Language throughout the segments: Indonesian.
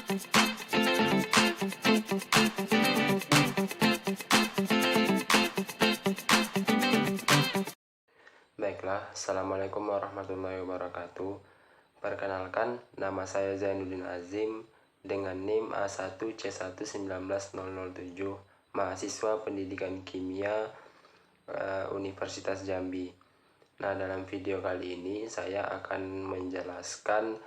Baiklah, Assalamualaikum warahmatullahi wabarakatuh. Perkenalkan, nama saya Zainuddin Azim dengan NIM A1C1190007, mahasiswa pendidikan kimia Universitas Jambi. Nah, dalam video kali ini saya akan menjelaskan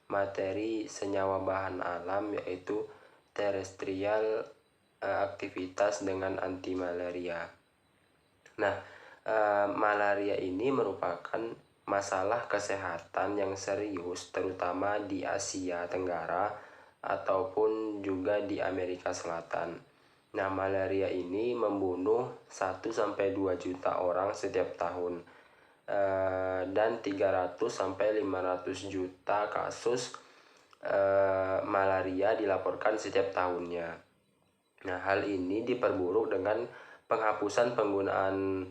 materi senyawa bahan alam, yaitu terestrial aktivitas dengan anti malaria. Nah, malaria ini merupakan masalah kesehatan yang serius terutama di Asia Tenggara ataupun juga di Amerika Selatan. Nah, malaria ini membunuh 1-2 juta orang setiap tahun, dan 300-500 juta kasus malaria dilaporkan setiap tahunnya. Nah, hal ini diperburuk dengan penghapusan penggunaan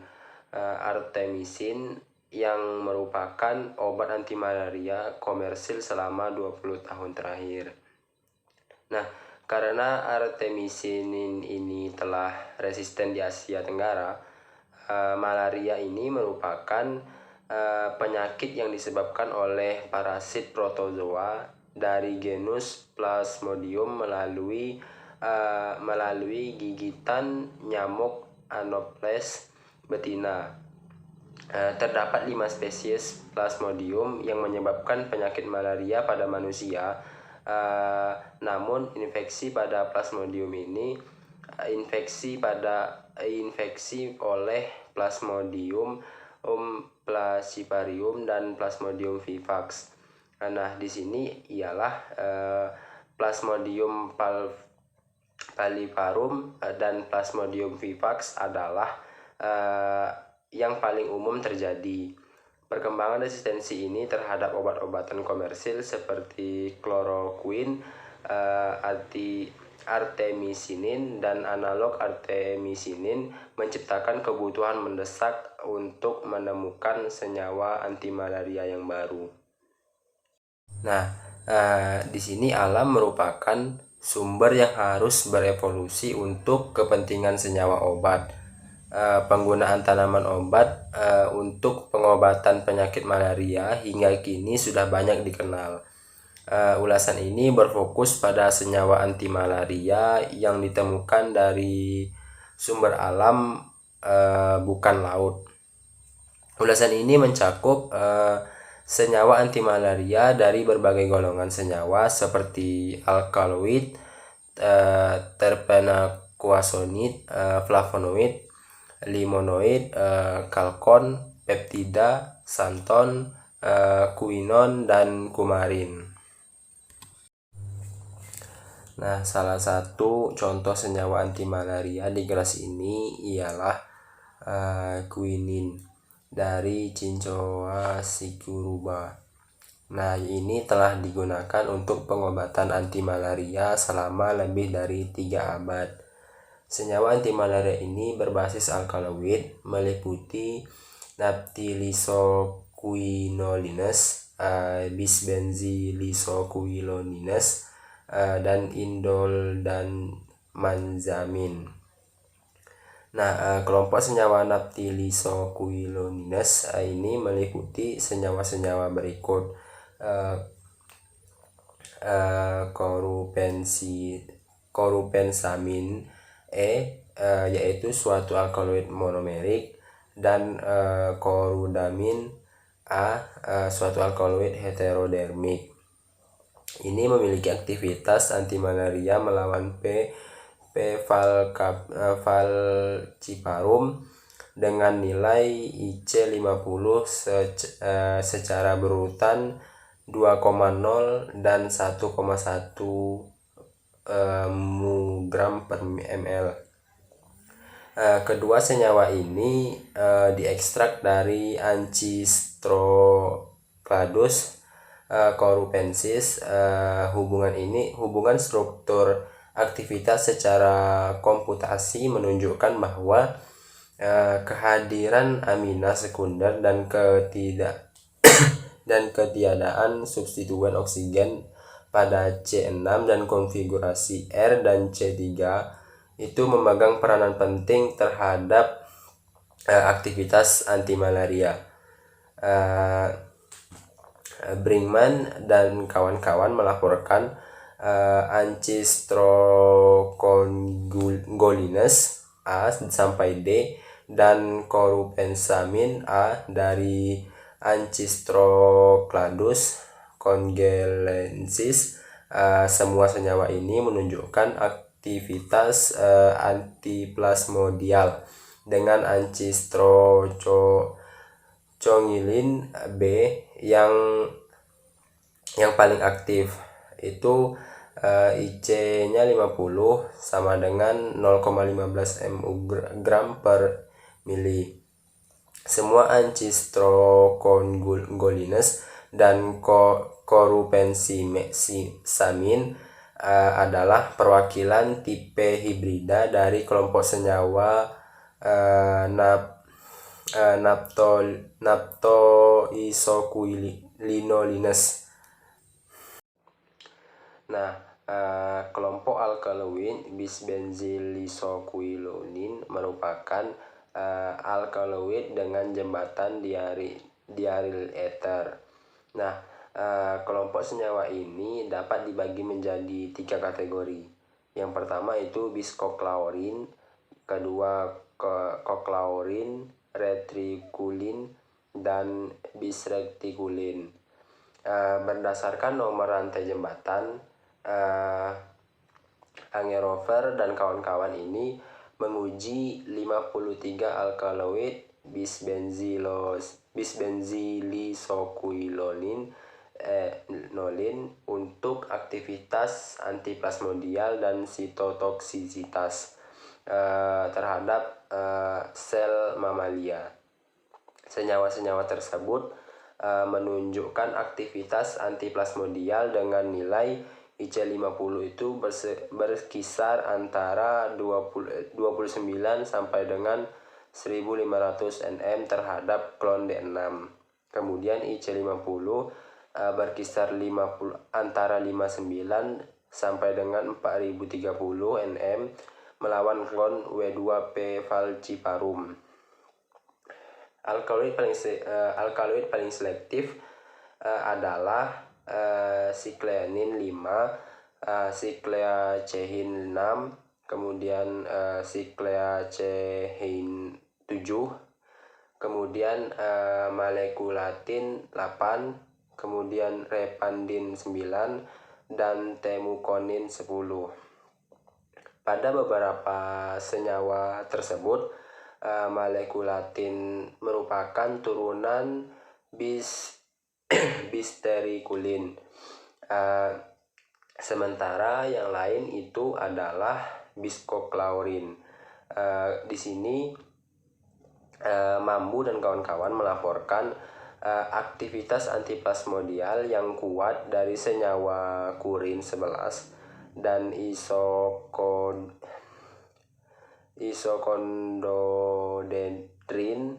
artemisin yang merupakan obat anti malaria komersil selama 20 tahun terakhir. Nah, karena artemisin ini telah resisten di Asia Tenggara, malaria ini merupakan penyakit yang disebabkan oleh parasit protozoa dari genus Plasmodium melalui gigitan nyamuk Anopheles betina. Terdapat 5 spesies Plasmodium yang menyebabkan penyakit malaria pada manusia. Namun infeksi pada Plasmodium ini infeksi oleh Plasmodium falciparum dan Plasmodium vivax. Nah, di sini ialah Plasmodium falciparum dan Plasmodium vivax adalah yang paling umum terjadi. Perkembangan resistensi ini terhadap obat-obatan komersil seperti kloroquine, artemisinin, dan analog artemisinin menciptakan kebutuhan mendesak untuk menemukan senyawa anti malaria yang baru. Nah, di sini alam merupakan sumber yang harus berevolusi untuk kepentingan senyawa obat. Penggunaan tanaman obat untuk pengobatan penyakit malaria hingga kini sudah banyak dikenal. Ulasan ini berfokus pada senyawa anti malaria yang ditemukan dari sumber alam, bukan laut. Ulasan ini mencakup senyawa anti malaria dari berbagai golongan senyawa seperti alkaloid, terpenoquinonide, flavonoid, limonoid, kalkon, peptida, santon, kuinon, dan kumarin. Nah, salah satu contoh senyawa anti malaria di gelas ini ialah quinin dari Cinchona cicuruba. Nah, ini telah digunakan untuk pengobatan anti malaria selama lebih dari 3 abad. Senyawa anti malaria ini berbasis alkaloid, meliputi naphthylisoquinolines, bisbenzilisoquinolines, dan indol dan manzamin. Nah, kelompok senyawa naphthylisoquinolines ini meliputi senyawa-senyawa berikut: corupensamin yaitu suatu alkaloid monomerik, dan corudamin A, suatu alkaloid heterodermik. Ini memiliki aktivitas antimalaria melawan P. falciparum dengan nilai IC50 secara berurutan 2,0 dan 1,1 mg per ml. Kedua senyawa ini diekstrak dari Ancistrodus corupensis. Hubungan struktur aktivitas secara komputasi menunjukkan bahwa kehadiran amina sekunder dan ketiadaan substituen oksigen pada C6 dan konfigurasi R dan C3 itu memegang peranan penting terhadap aktivitas anti malaria. Brinkman dan kawan-kawan melaporkan Ancistrongolinus A sampai D dan Corupensamin A dari Ancistrocladus congelensis. Semua senyawa ini menunjukkan aktivitas antiplasmodial dengan Ancistronchongilin B yang paling aktif itu IC-nya 50 sama dengan 0,15 mg per mili. Semua Ancistrongolinus dan Corupensamin adalah perwakilan tipe hibrida dari kelompok senyawa naptoisoquinolinus. Nah, kelompok alkaloid bisbenzilisoquinoline merupakan alkaloid dengan jembatan diaryl ether. Nah, kelompok senyawa ini dapat dibagi menjadi 3 kategori. Yang pertama itu biskochlaurin, kedua cochlaurin, retriculin, dan bisreticulin. Berdasarkan nomor rantai jembatan, Angerover dan kawan-kawan ini menguji 53 alkaloid bisbenzilisoquinoline untuk aktivitas antiplasmodial dan sitotoksisitas terhadap sel mamalia. Senyawa-senyawa tersebut menunjukkan aktivitas antiplasmodial dengan nilai IC50 itu berkisar antara 29 sampai dengan 1500 nm terhadap klon D6. Kemudian IC50 berkisar antara 59 sampai dengan 4030 nm melawan klon W2P falciparum. Alkaloid paling selektif adalah sikleanin 5, sikleacehin 6, kemudian sikleacehin 7, kemudian malekulatin 8, kemudian repandin 9, dan temukonin 10. Pada beberapa senyawa tersebut, malekulatin merupakan turunan bisterikulin, sementara yang lain itu adalah biskochlaurin. Di sini Mambu dan kawan-kawan melaporkan aktivitas antiplasmodial yang kuat dari senyawa kurin 11 dan isokondrodendrin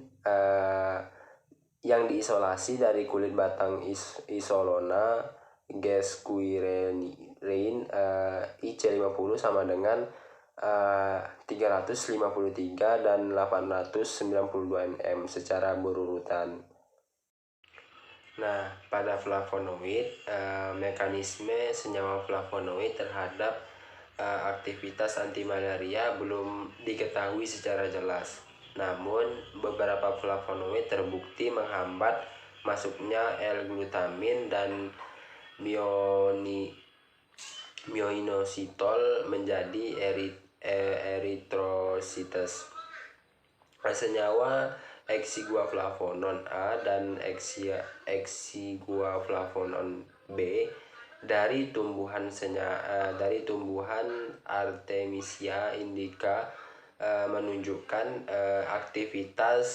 yang diisolasi dari kulit batang Isolona gesquirrein. IC50 sama dengan 353 dan 892 nm secara berurutan. Nah, pada flavonoid, mekanisme senyawa flavonoid terhadap aktivitas antimalaria belum diketahui secara jelas. Namun, beberapa flavonoid terbukti menghambat masuknya L-glutamin dan myoinositol menjadi eritrosites. Senyawa exiguaflavonon A dan exiguaflavonon B dari tumbuhan Artemisia indica menunjukkan aktivitas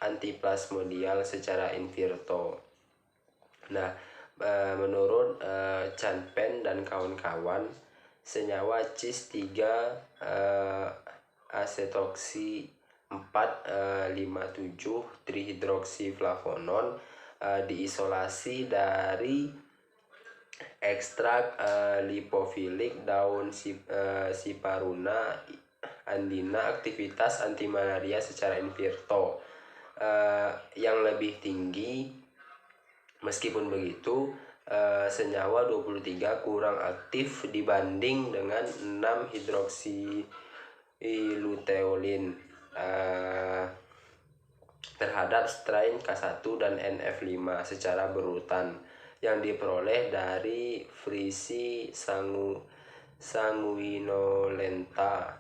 antiplasmodial secara in vitro. Nah, menurut Chanpen dan kawan-kawan, senyawa cis-3 asetoksi 4,57 trihidroksiflavonon diisolasi dari ekstrak lipofilik daun Cyperuna andina, aktivitas antimalaria secara in vitro yang lebih tinggi. Meskipun begitu, senyawa 23 kurang aktif dibanding dengan 6 hidroksiluteolin terhadap strain K1 dan NF5 secara berurutan yang diperoleh dari Frisi sanguinolenta.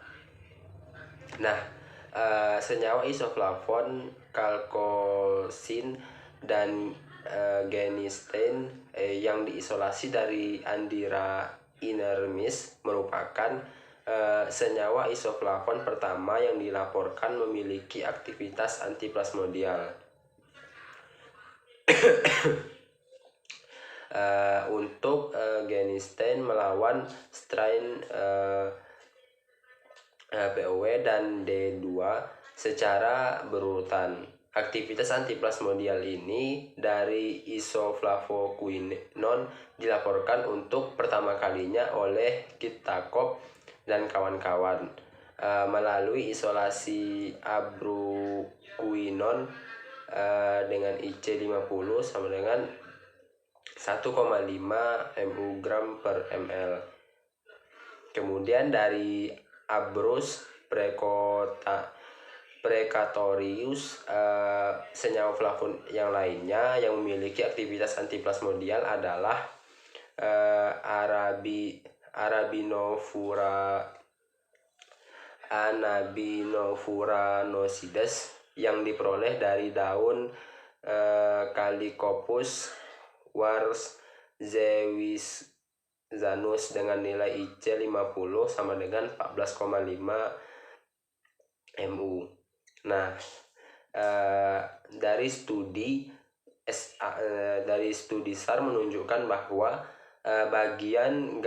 Nah, senyawa isoflavon, kalkosin, dan genistein yang diisolasi dari Andira inermis merupakan senyawa isoflavon pertama yang dilaporkan memiliki aktivitas antiplasmodial. Untuk genistein melawan strain POW dan D2 secara berurutan. Aktivitas antiplasmodial ini dari isoflavoquinon dilaporkan untuk pertama kalinya oleh Kitakov dan kawan-kawan melalui isolasi abruquinon dengan IC50 sama dengan 1,5 mg/ml. Kemudian dari Abrus precatorius, senyawa flavon yang lainnya yang memiliki aktivitas antiplasmodial adalah Anabinovuranosida yang diperoleh dari daun Calicopus warzewizanus dengan nilai IC50 sama dengan 14,5 mu. Nah, dari studi SAR menunjukkan bahwa bagian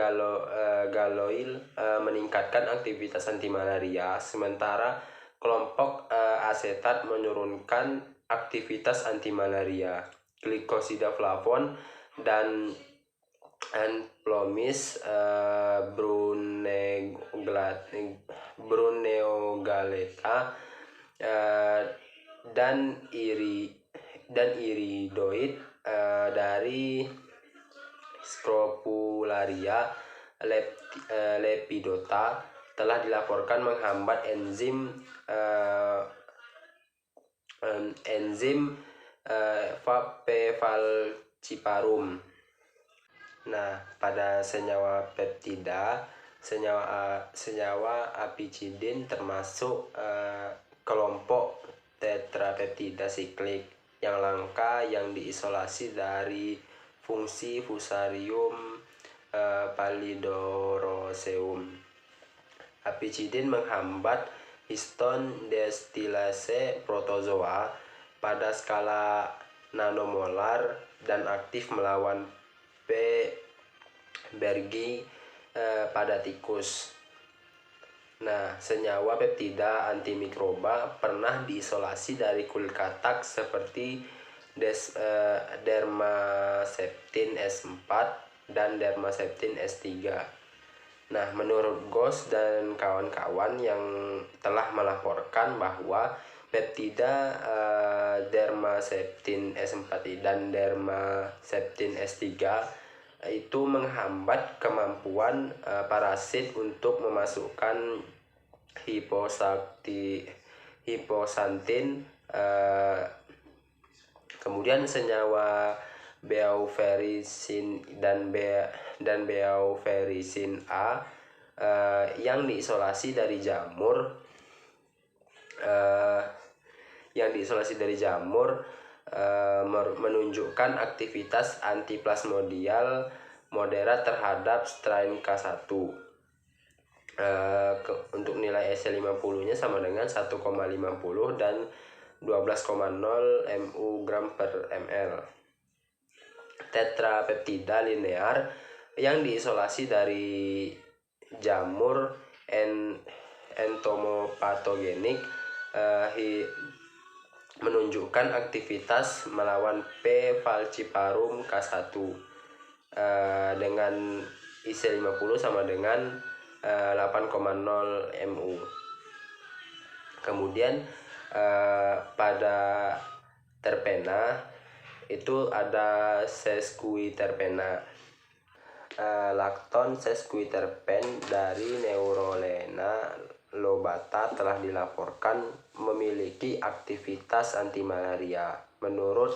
galoil meningkatkan aktivitas antimalaria, sementara kelompok asetat menurunkan aktivitas antimalaria. Glikosida flavon dan Anplomis bruneogaleta dan iridoid dari Scrofularia lepidota telah dilaporkan menghambat enzim P-valciparum. Nah, pada senyawa peptida, senyawa apicidin termasuk kelompok tetrapeptida siklik yang langka yang diisolasi dari fungsi Fusarium pallidoroseum. Apicidin menghambat histon destilase protozoa pada skala nanomolar dan aktif melawan P. bergi pada tikus. Nah, senyawa peptida antimikroba pernah diisolasi dari kulit katak seperti dermaseptin S4 dan dermaseptin S3. Nah, menurut Ghosh dan kawan-kawan yang telah melaporkan bahwa peptida dermaseptin S4 dan dermaseptin S3 itu menghambat kemampuan parasit untuk memasukkan hiposantin. Kemudian senyawa beauferisin dan beauferisin A yang diisolasi dari jamur menunjukkan aktivitas antiplasmodial moderat terhadap strain K1. Untuk nilai EC50 nya sama dengan 1,50 dan 12,0 mg/ml. Tetrapeptida linear yang diisolasi dari jamur entomopatogenik menunjukkan aktivitas melawan P. falciparum K1. dengan IC50 sama dengan 8,0 mu. Kemudian pada terpena itu ada sesquiterpena. Lakton sesquiterpen dari Neurolena lobata telah dilaporkan memiliki aktivitas antimalaria menurut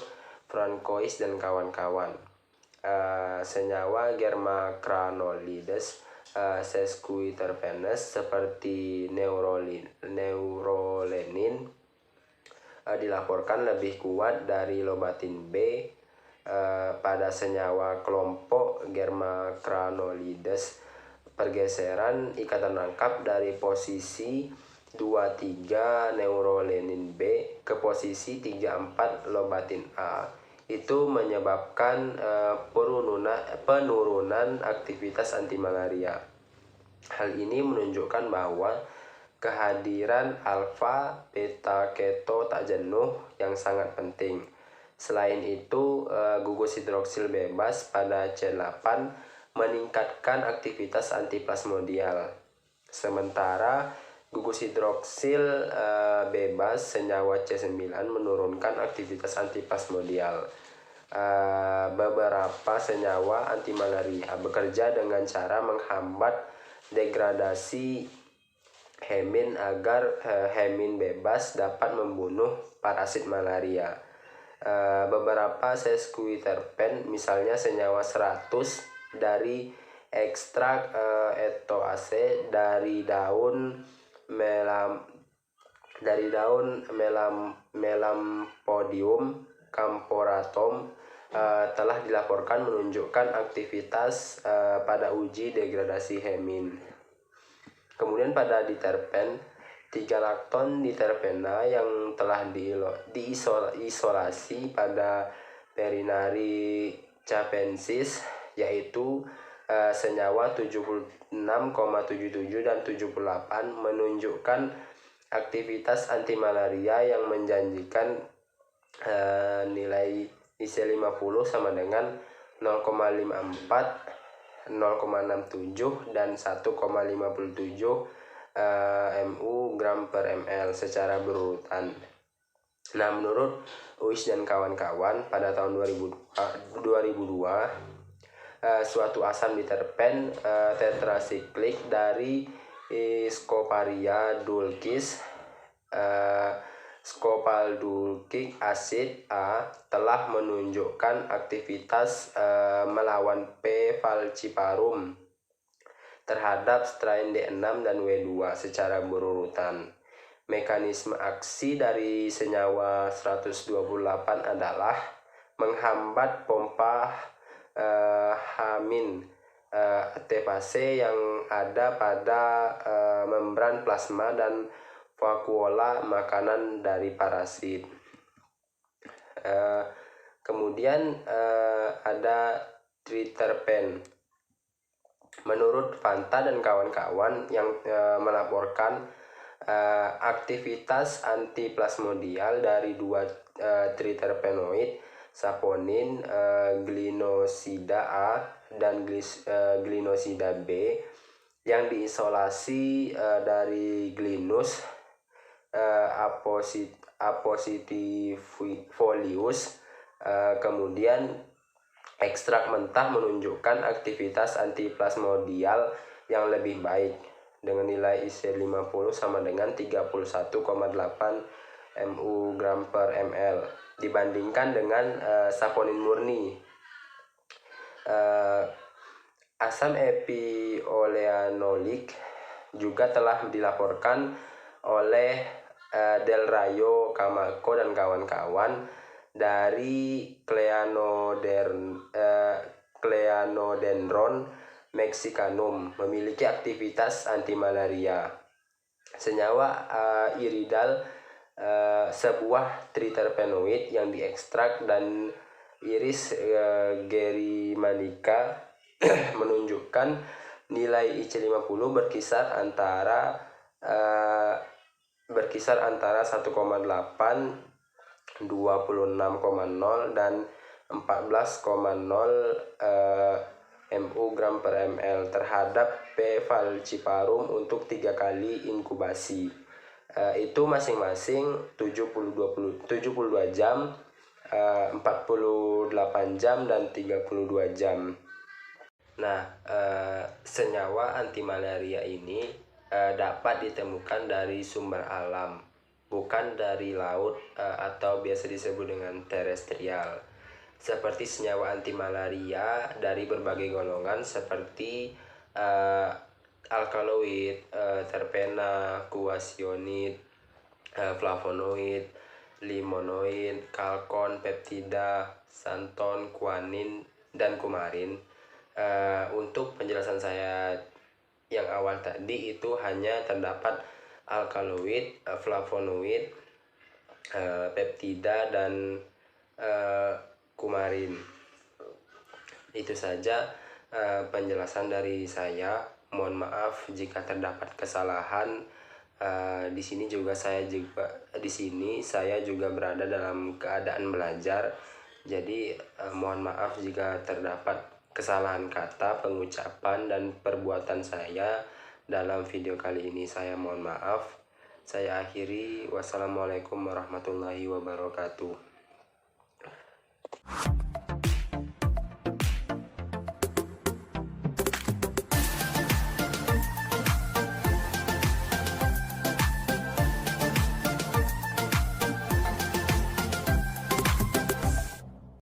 Francois dan kawan-kawan. Senyawa Germacranolides sesquiterpenes seperti neurolenin dilaporkan lebih kuat dari lobatin B pada senyawa kelompok Germacranolides. Pergeseran ikatan rangkap dari posisi 23 neurolenin B ke posisi 34 lobatin A itu menyebabkan penurunan aktivitas antimalaria. Hal ini menunjukkan bahwa kehadiran alfa beta keto tak jenuh yang sangat penting. Selain itu, gugus hidroksil bebas pada C8 meningkatkan aktivitas antiplasmodial. Sementara gugus hidroksil bebas senyawa C9 menurunkan aktivitas antiplasmodial. Beberapa senyawa antimalaria bekerja dengan cara menghambat degradasi hemin agar hemin bebas dapat membunuh parasit malaria. Beberapa sesquiterpen, misalnya senyawa 100 dari ekstrak etoase dari daun Melampodium camporatum telah dilaporkan menunjukkan aktivitas pada uji degradasi hemin. Kemudian pada diterpen, 3 lakton diterpena yang telah diisolasi pada Perinari capensis, yaitu senyawa 76,77 dan 78 menunjukkan aktivitas antimalaria yang menjanjikan nilai IC50 sama dengan 0,54, 0,67 dan 1,57 mu gram per ml secara berurutan. Nah, menurut Uis dan kawan-kawan pada tahun 2002 suatu asam diterpen tetrasiklik dari Scoparia dulcis Scopaldulcic acid A telah menunjukkan aktivitas melawan P. falciparum terhadap strain D6 dan W2 secara berurutan. Mekanisme aksi dari senyawa 128 adalah menghambat pompa H- ATPase yang ada pada membran plasma dan vakuola makanan dari parasit. Kemudian ada triterpen. Menurut Fanta dan kawan-kawan yang melaporkan aktivitas antiplasmodial dari 2 triterpenoid, saponin, glinosida A dan glinosida B yang diisolasi dari Glinus apositifolius. Kemudian ekstrak mentah menunjukkan aktivitas antiplasmodial yang lebih baik dengan nilai IC50 sama dengan 31,8 mu gram per ml dibandingkan dengan saponin murni. Asam epioleanolik juga telah dilaporkan oleh Del Rayo, Camargo dan kawan-kawan dari Cleanodendron mexicanum memiliki aktivitas antimalaria. Senyawa iridal, sebuah triterpenoid yang diekstrak dan iris germanica menunjukkan nilai IC50 berkisar antara 1,8, 26,0 dan 14,0 mU gram per ml terhadap P. falciparum untuk 3 kali inkubasi. Itu masing-masing 72 jam, 48 jam, dan 32 jam. Nah, senyawa anti malaria ini dapat ditemukan dari sumber alam, bukan dari laut atau biasa disebut dengan terestrial. Seperti senyawa anti malaria dari berbagai golongan seperti alkaloid, terpena, kuasionid, flavonoid, limonoid, kalkon, peptida, santon, kuanin, dan kumarin. Untuk penjelasan saya yang awal tadi itu hanya terdapat alkaloid, flavonoid, peptida, dan kumarin. Itu saja penjelasan dari saya. Mohon maaf jika terdapat kesalahan. Di sini saya juga berada dalam keadaan belajar. Jadi mohon maaf jika terdapat kesalahan kata, pengucapan, dan perbuatan saya dalam video kali ini. Saya mohon maaf. Saya akhiri. Wassalamualaikum warahmatullahi wabarakatuh.